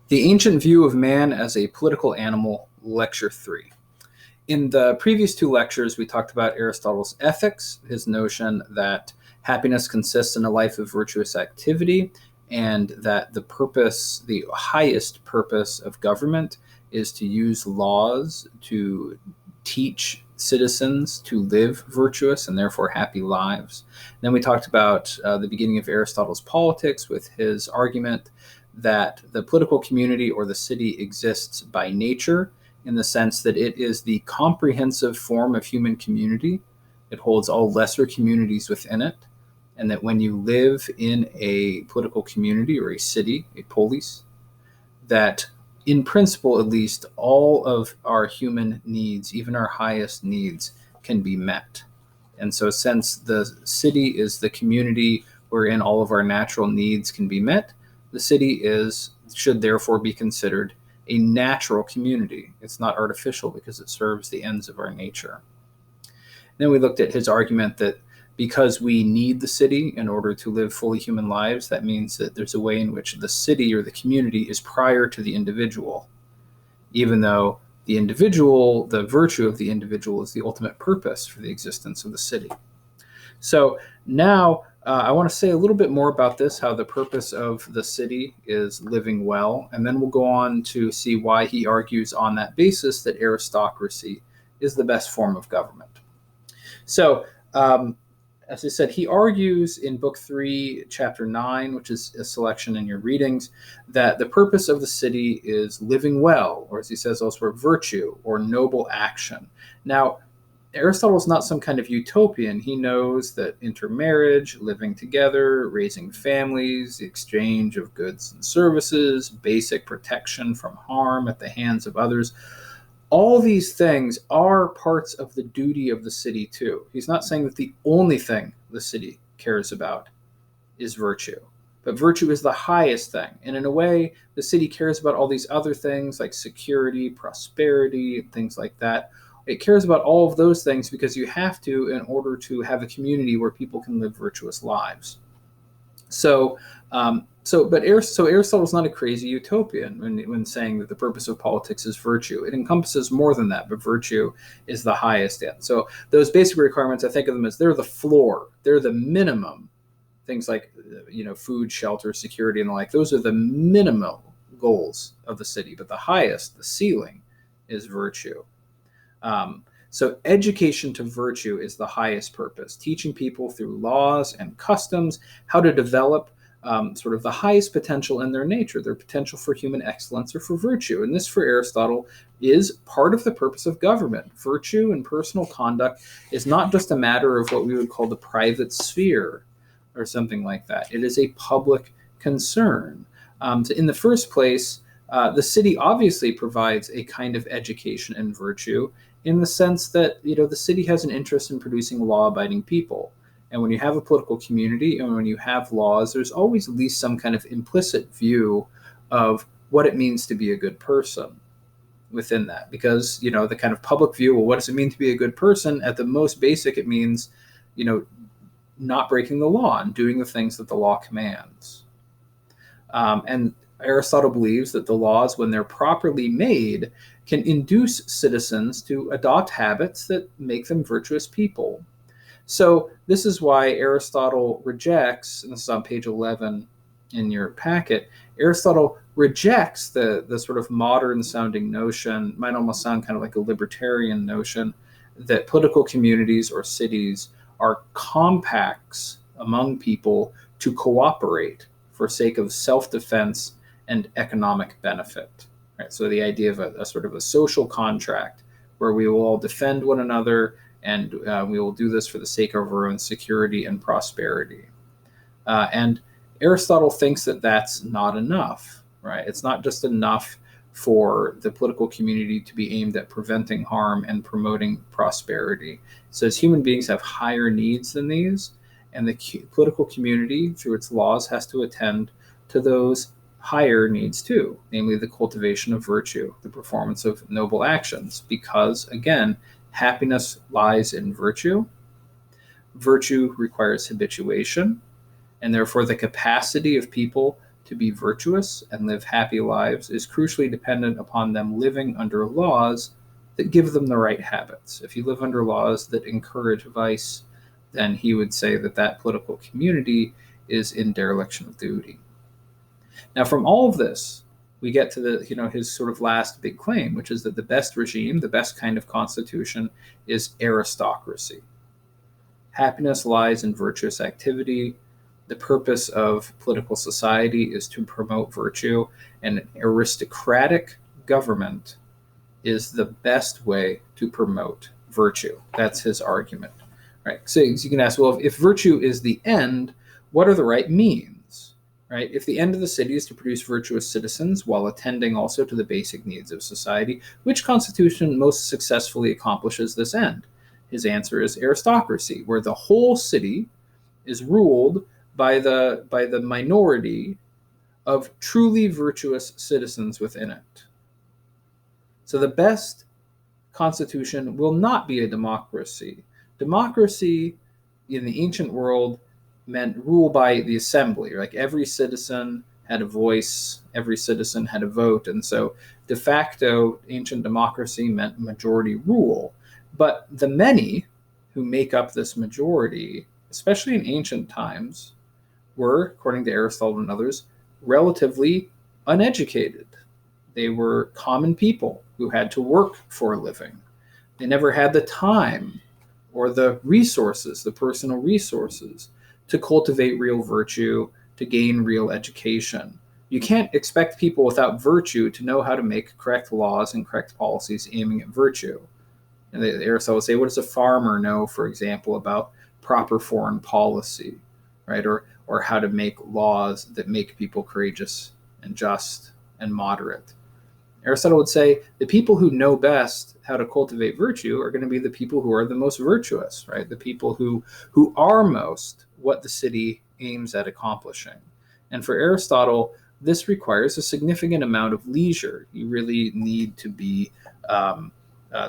The Ancient View of Man as a Political Animal, Lecture 3. In the previous two lectures, we talked about Aristotle's ethics, his notion that happiness consists in a life of virtuous activity, and that the highest purpose of government is to use laws to teach citizens to live virtuous and therefore happy lives. Then we talked about the beginning of Aristotle's Politics with his argument that the political community or the city exists by nature, in the sense that it is the comprehensive form of human community. It holds all lesser communities within it, and that when you live in a political community or a city, a polis, that in principle, at least, all of our human needs, even our highest needs, can be met. And so since the city is the community wherein all of our natural needs can be met, the city should therefore be considered a natural community. It's not artificial because it serves the ends of our nature. Then we looked at his argument that because we need the city in order to live fully human lives, that means that there's a way in which the city or the community is prior to the individual, even though the individual, the virtue of the individual, is the ultimate purpose for the existence of the city. So now I want to say a little bit more about this, how the purpose of the city is living well, and then we'll go on to see why he argues on that basis that aristocracy is the best form of government. So, as I said, he argues in Book 3, Chapter 9, which is a selection in your readings, that the purpose of the city is living well, or as he says elsewhere, virtue or noble action. Now, Aristotle's not some kind of utopian. He knows that intermarriage, living together, raising families, the exchange of goods and services, basic protection from harm at the hands of others, all these things are parts of the duty of the city too. He's not saying that the only thing the city cares about is virtue, but virtue is the highest thing. And in a way, the city cares about all these other things like security, prosperity, things like that. It cares about all of those things because you have to in order to have a community where people can live virtuous lives. So Aristotle's not a crazy utopian when saying that the purpose of politics is virtue. It encompasses more than that, but virtue is the highest end. So those basic requirements, I think of them as they're the floor, they're the minimum. Things like food, shelter, security, and the like. Those are the minimal goals of the city, but the highest, the ceiling, is virtue. So education to virtue is the highest purpose, teaching people through laws and customs how to develop sort of the highest potential in their nature, their potential for human excellence or for virtue. And this, for Aristotle, is part of the purpose of government. Virtue and personal conduct is not just a matter of what we would call the private sphere or something like that. It is a public concern. So in the first place, the city obviously provides a kind of education in virtue in the sense that, the city has an interest in producing law-abiding people. And when you have a political community and when you have laws, there's always at least some kind of implicit view of what it means to be a good person within that. Because, the kind of public view, well, what does it mean to be a good person? At the most basic, it means, not breaking the law and doing the things that the law commands. And Aristotle believes that the laws, when they're properly made, can induce citizens to adopt habits that make them virtuous people. So this is why Aristotle rejects, and this is on page 11 in your packet, Aristotle rejects the sort of modern sounding notion, might almost sound kind of like a libertarian notion, that political communities or cities are compacts among people to cooperate for sake of self-defense and economic benefit. Right? So the idea of a sort of a social contract where we will all defend one another and we will do this for the sake of our own security and prosperity. And Aristotle thinks that that's not enough, right? It's not just enough for the political community to be aimed at preventing harm and promoting prosperity. He says human beings have higher needs than these, and the political community, through its laws, has to attend to those higher needs too, namely the cultivation of virtue, the performance of noble actions, because, again, happiness lies in virtue. Virtue requires habituation, and therefore the capacity of people to be virtuous and live happy lives is crucially dependent upon them living under laws that give them the right habits. If you live under laws that encourage vice, then he would say that that political community is in dereliction of duty. Now, from all of this, we get to his sort of last big claim, which is that the best regime, the best kind of constitution, is aristocracy. Happiness lies in virtuous activity. The purpose of political society is to promote virtue, and an aristocratic government is the best way to promote virtue. That's his argument. Right? So you can ask, well, if virtue is the end, what are the right means? Right? If the end of the city is to produce virtuous citizens while attending also to the basic needs of society, which constitution most successfully accomplishes this end? His answer is aristocracy, where the whole city is ruled by the minority of truly virtuous citizens within it. So the best constitution will not be a democracy. Democracy in the ancient world meant rule by the assembly. Like every citizen had a voice, every citizen had a vote, and so de facto ancient democracy meant majority rule. But the many who make up this majority, especially in ancient times, were, according to Aristotle and others, relatively uneducated. They were common people who had to work for a living. They never had the time or the resources, the personal resources, to cultivate real virtue, to gain real education. You can't expect people without virtue to know how to make correct laws and correct policies aiming at virtue. And Aristotle would say, what does a farmer know, for example, about proper foreign policy, right? Or how to make laws that make people courageous and just and moderate. Aristotle would say the people who know best how to cultivate virtue are going to be the people who are the most virtuous, right? The people who are most what the city aims at accomplishing. And for Aristotle, this requires a significant amount of leisure. You really need to be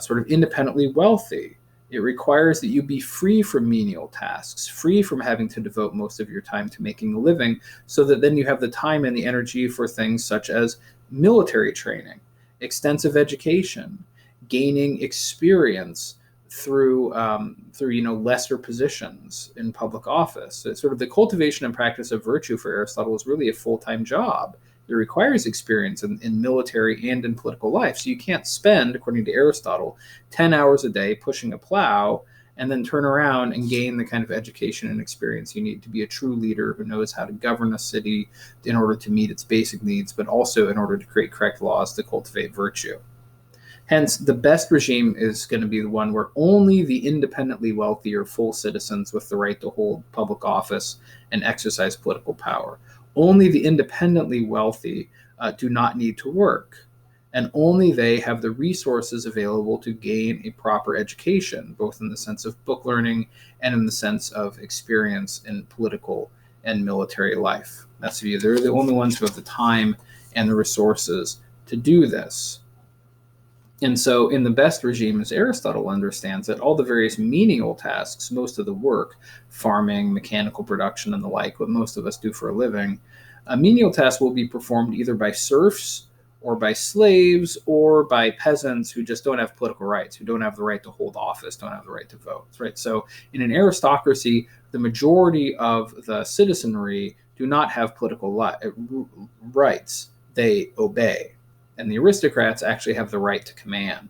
sort of independently wealthy. It requires that you be free from menial tasks, free from having to devote most of your time to making a living, so that then you have the time and the energy for things such as military training, extensive education, gaining experience through lesser positions in public office. So sort of the cultivation and practice of virtue for Aristotle is really a full-time job. It requires experience in military and in political life. So you can't spend, according to Aristotle, 10 hours a day pushing a plow and then turn around and gain the kind of education and experience you need to be a true leader who knows how to govern a city in order to meet its basic needs, but also in order to create correct laws to cultivate virtue. Hence, the best regime is going to be the one where only the independently wealthy are full citizens with the right to hold public office and exercise political power. Only the independently wealthy do not need to work, and only they have the resources available to gain a proper education, both in the sense of book learning and in the sense of experience in political and military life. That's the view. They're the only ones who have the time and the resources to do this. And so in the best regime, as Aristotle understands it, all the various menial tasks, most of the work, farming, mechanical production, and the like, what most of us do for a living, menial tasks will be performed either by serfs or by slaves or by peasants who just don't have political rights, who don't have the right to hold office, don't have the right to vote, right? So in an aristocracy, the majority of the citizenry do not have political rights. They obey. And the aristocrats actually have the right to command.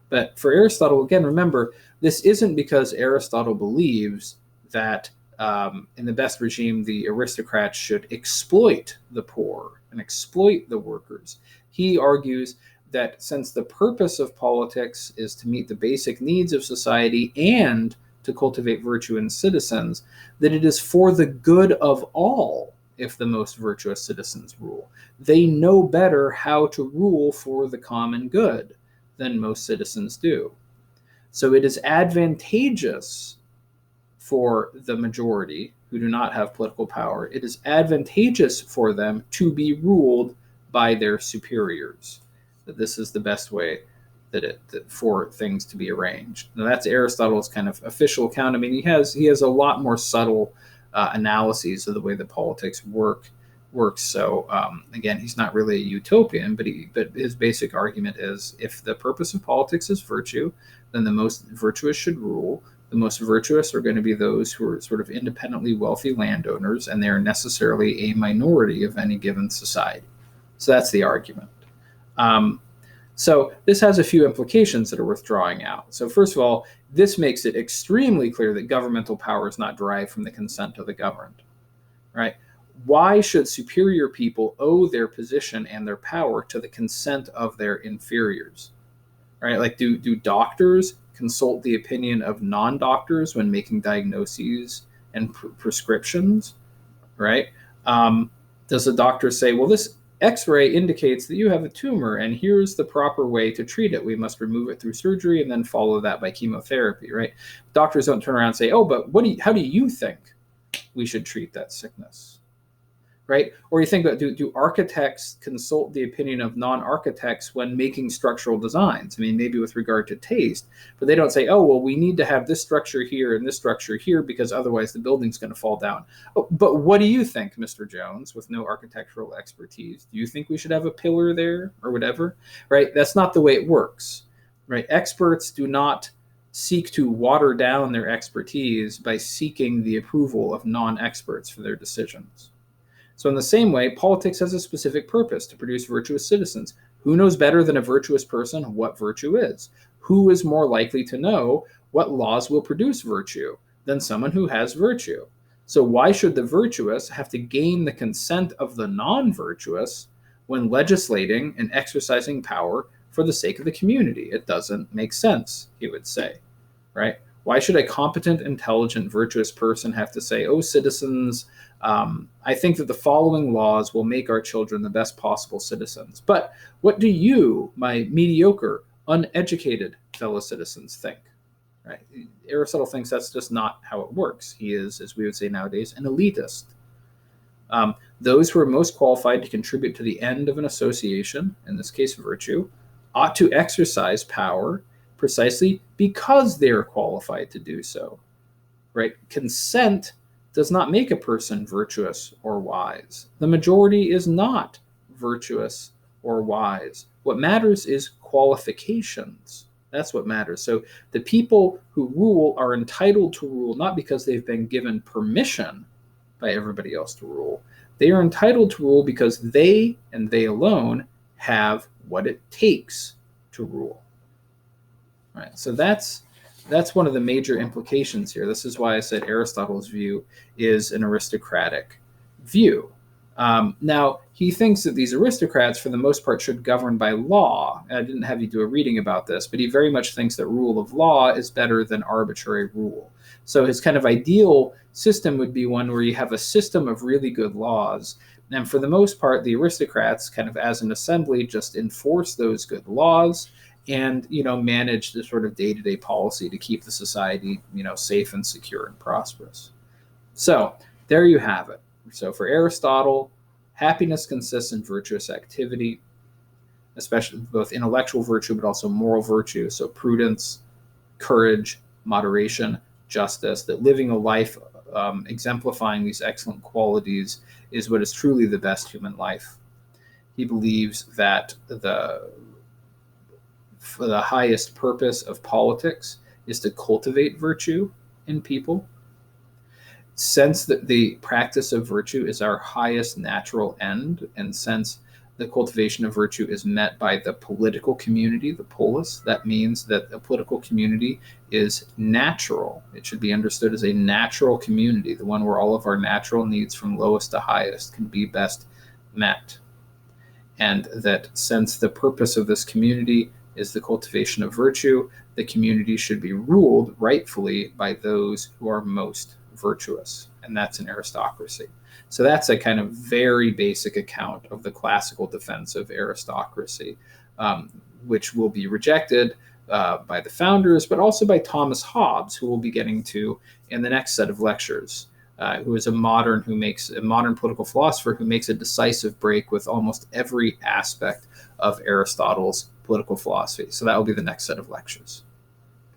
But for Aristotle, again, remember, this isn't because Aristotle believes that in the best regime, the aristocrats should exploit the poor and exploit the workers. He argues that since the purpose of politics is to meet the basic needs of society and to cultivate virtue in citizens, that it is for the good of all if the most virtuous citizens rule. They know better how to rule for the common good than most citizens do. So it is advantageous for the majority who do not have political power. It is advantageous for them to be ruled by their superiors. That this is the best way for things to be arranged. Now that's Aristotle's kind of official account. I mean, he has a lot more subtle analyses of the way that politics work works. So again, he's not really a utopian, but his basic argument is if the purpose of politics is virtue, then the most virtuous should rule. The most virtuous are going to be those who are sort of independently wealthy landowners, and they are necessarily a minority of any given society. So that's the argument. So this has a few implications that are worth drawing out. So first of all, this makes it extremely clear that governmental power is not derived from the consent of the governed, right? Why should superior people owe their position and their power to the consent of their inferiors, right? Like, do doctors consult the opinion of non-doctors when making diagnoses and prescriptions, right? Does a doctor say, well, this X-ray indicates that you have a tumor, and here's the proper way to treat it. We must remove it through surgery and then follow that by chemotherapy, right? Doctors don't turn around and say, oh, but how do you think we should treat that sickness? Right? Or you think about, do architects consult the opinion of non-architects when making structural designs? I mean, maybe with regard to taste, but they don't say, oh, well, we need to have this structure here and this structure here because otherwise the building's going to fall down. Oh, but what do you think, Mr. Jones, with no architectural expertise? Do you think we should have a pillar there or whatever? Right? That's not the way it works. Right? Experts do not seek to water down their expertise by seeking the approval of non-experts for their decisions. So in the same way, politics has a specific purpose, to produce virtuous citizens. Who knows better than a virtuous person what virtue is? Who is more likely to know what laws will produce virtue than someone who has virtue? So why should the virtuous have to gain the consent of the non-virtuous when legislating and exercising power for the sake of the community? It doesn't make sense, he would say, right? Why should a competent, intelligent, virtuous person have to say, oh, citizens, I think that the following laws will make our children the best possible citizens. But what do you, my mediocre, uneducated fellow citizens, think? Right? Aristotle thinks that's just not how it works. He is, as we would say nowadays, an elitist. Those who are most qualified to contribute to the end of an association, in this case virtue, ought to exercise power precisely because they are qualified to do so. Right? Consent does not make a person virtuous or wise. The majority is not virtuous or wise. What matters is qualifications. That's what matters. So the people who rule are entitled to rule not because they've been given permission by everybody else to rule. They are entitled to rule because they and they alone have what it takes to rule. Right? So that's one of the major implications here. This is why I said Aristotle's view is an aristocratic view. Now, he thinks that these aristocrats, for the most part, should govern by law. I didn't have you do a reading about this, but he very much thinks that rule of law is better than arbitrary rule. So his kind of ideal system would be one where you have a system of really good laws. And for the most part, the aristocrats, kind of as an assembly, just enforce those good laws and, manage the sort of day-to-day policy to keep the society, safe and secure and prosperous. So there you have it. So for Aristotle, happiness consists in virtuous activity, especially both intellectual virtue, but also moral virtue. So prudence, courage, moderation, justice, that living a life exemplifying these excellent qualities is what is truly the best human life. He believes that the highest purpose of politics is to cultivate virtue in people. Since the practice of virtue is our highest natural end, and since the cultivation of virtue is met by the political community, the polis, that means that the political community is natural. It should be understood as a natural community, the one where all of our natural needs from lowest to highest can be best met. And that since the purpose of this community is the cultivation of virtue, the community should be ruled rightfully by those who are most virtuous, and that's an aristocracy. So that's a kind of very basic account of the classical defense of aristocracy, which will be rejected by the founders, but also by Thomas Hobbes, who we'll be getting to in the next set of lectures, who is a modern political philosopher who makes a decisive break with almost every aspect of Aristotle's political philosophy. So that will be the next set of lectures.